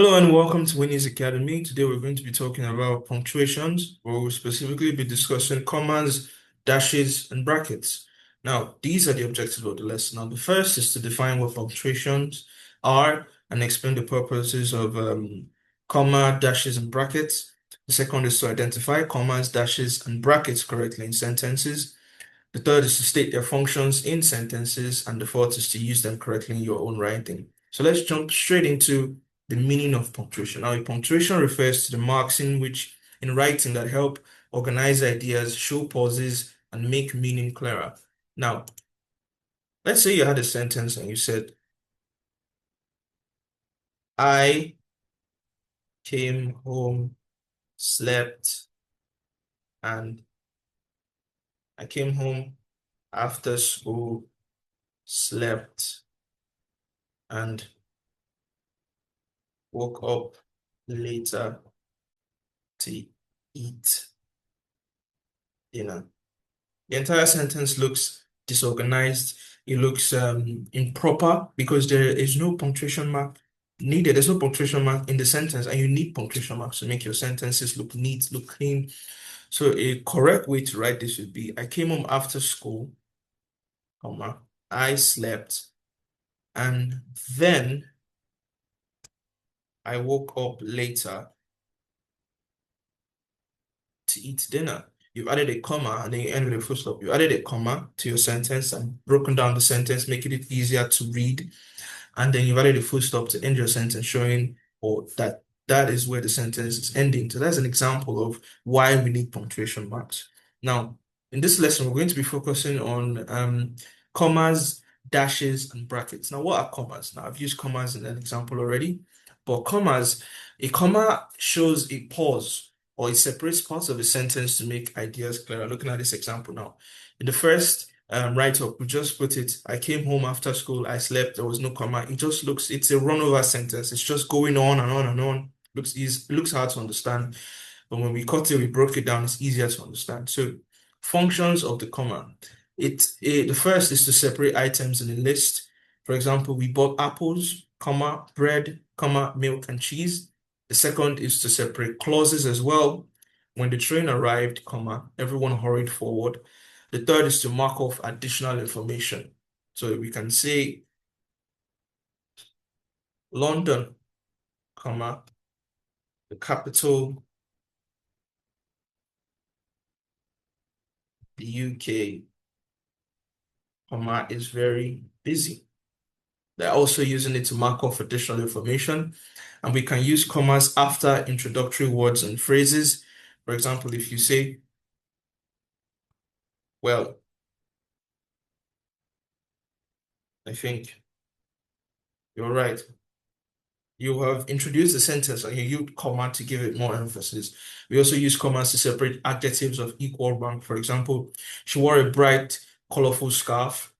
Hello and welcome to Wanies Academy. Today we're going to be talking about punctuations, or we'll specifically be discussing commas, dashes, and brackets. Now, these are the objectives of the lesson. Now, the first is to define what punctuations are and explain the purposes of comma, dashes, and brackets. The second is to identify commas, dashes, and brackets correctly in sentences. The third is to state their functions in sentences, and the fourth is to use them correctly in your own writing. So let's jump straight into the meaning of punctuation. Now, a punctuation refers to the marks in writing that help organize ideas, show pauses, and make meaning clearer. Now, let's say you had a sentence and you said, I came home, slept, and I came home after school, slept, and woke up later to eat dinner. The entire sentence looks disorganized. It looks improper because there is no punctuation mark needed. There's no punctuation mark in the sentence, and you need punctuation marks to make your sentences look neat, look clean. So a correct way to write this would be, I came home after school, comma, I slept, and then I woke up later to eat dinner. You've added a comma and then you end with a full stop. You added a comma to your sentence and broken down the sentence, making it easier to read. And then you've added a full stop to end your sentence, showing or that is where the sentence is ending. So that's an example of why we need punctuation marks. Now, in this lesson, we're going to be focusing on commas, dashes, and brackets. Now, what are commas? Now, I've used commas in an example already, but a comma shows a pause or it separates parts of a sentence to make ideas clearer. Looking at this example now. In the first write-up, we just put it, I came home after school, I slept, there was no comma. It just looks, it's a run-over sentence. It's just going on and on and on. It looks hard to understand. But when we cut it, we broke it down, it's easier to understand. So functions of the comma. The first is to separate items in a list. For example, we bought apples, comma, bread, comma, milk, and cheese. The second is to separate clauses as well. When the train arrived, comma, everyone hurried forward. The third is to mark off additional information. So we can say London, comma, the capital, the UK, comma, is very busy. They're also using it to mark off additional information. And we can use commas after introductory words and phrases. For example, if you say, well, I think you're right. You have introduced the sentence and you use comma to give it more emphasis. We also use commas to separate adjectives of equal rank. For example, she wore a bright, colorful scarf.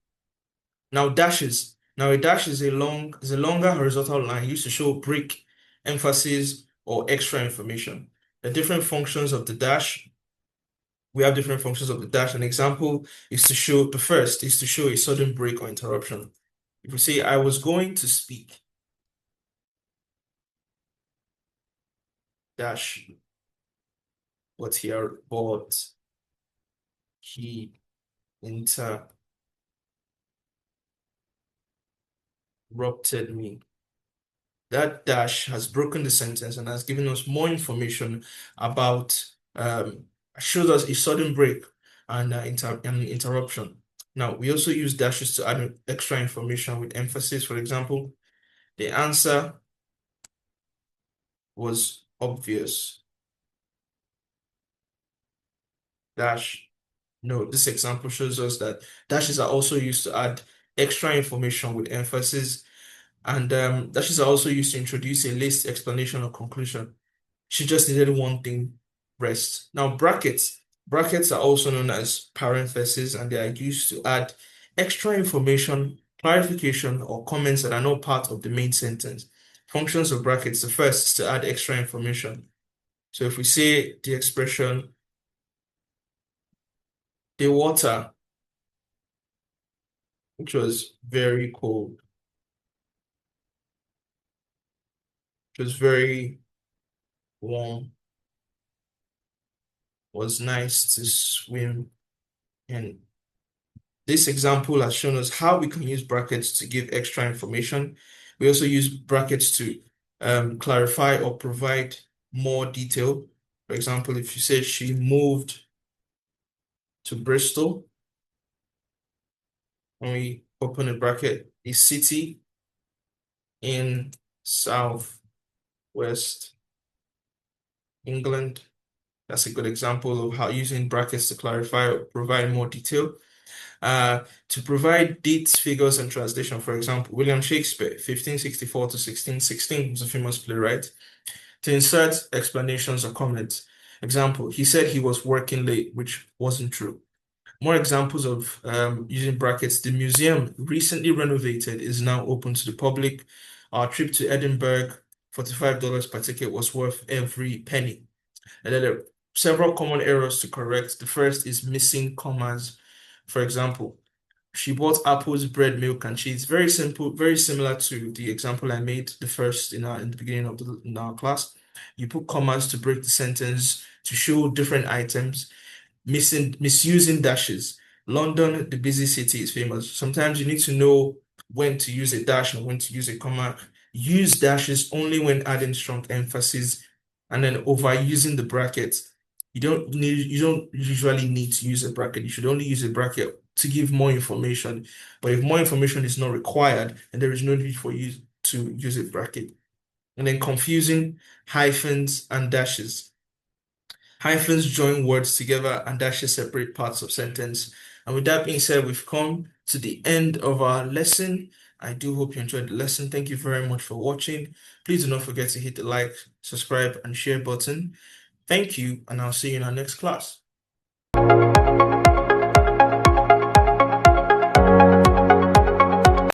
Now dashes. Now a dash is a longer horizontal line used to show break, emphasis, or extra information. The different functions of the dash. We have different functions of the dash. An example is to show the first is to show a sudden break or interruption. If we say I was going to speak, dash, but he interrupted me. That dash has broken the sentence and has given us more information about, showed us a sudden break and an interruption. Now, we also use dashes to add extra information with emphasis. For example, the answer was obvious. Dash. No, this example shows us that dashes are also used to add extra information with emphasis. And dashes are also used to introduce a list, explanation, or conclusion. She just needed one thing, rest. Now, brackets. Brackets are also known as parentheses, and they are used to add extra information, clarification, or comments that are not part of the main sentence. Functions of brackets, the first is to add extra information. So if we say the expression, the water, which was very cold, It was very warm. It was nice to swim. And this example has shown us how we can use brackets to give extra information. We also use brackets to clarify or provide more detail. For example, if you say she moved to Bristol, and we open a bracket, a city in South West England. That's a good example of how using brackets to clarify or provide more detail. To provide dates, figures, and translation, for example, William Shakespeare, 1564 to 1616, was a famous playwright. To insert explanations or comments. Example, he said he was working late, which wasn't true. More examples of using brackets. The museum, recently renovated, is now open to the public. Our trip to Edinburgh, $45 per ticket, was worth every penny. And then there are several common errors to correct. The first is missing commas. For example, she bought apples, bread, milk, and cheese. Very simple, very similar to the example I made the first in the beginning of in our class. You put commas to break the sentence to show different items. Misusing dashes. London, the busy city, is famous. Sometimes you need to know when to use a dash and when to use a comma. Use dashes only when adding strong emphasis, and then overusing the brackets. You don't usually need to use a bracket. You should only use a bracket to give more information. But if more information is not required, then there is no need for you to use a bracket. And then confusing hyphens and dashes. Hyphens join words together and dashes separate parts of sentence. And with that being said, we've come to the end of our lesson. I do hope you enjoyed the lesson. Thank you very much for watching. Please do not forget to hit the like, subscribe, and share button. Thank you, and I'll see you in our next class.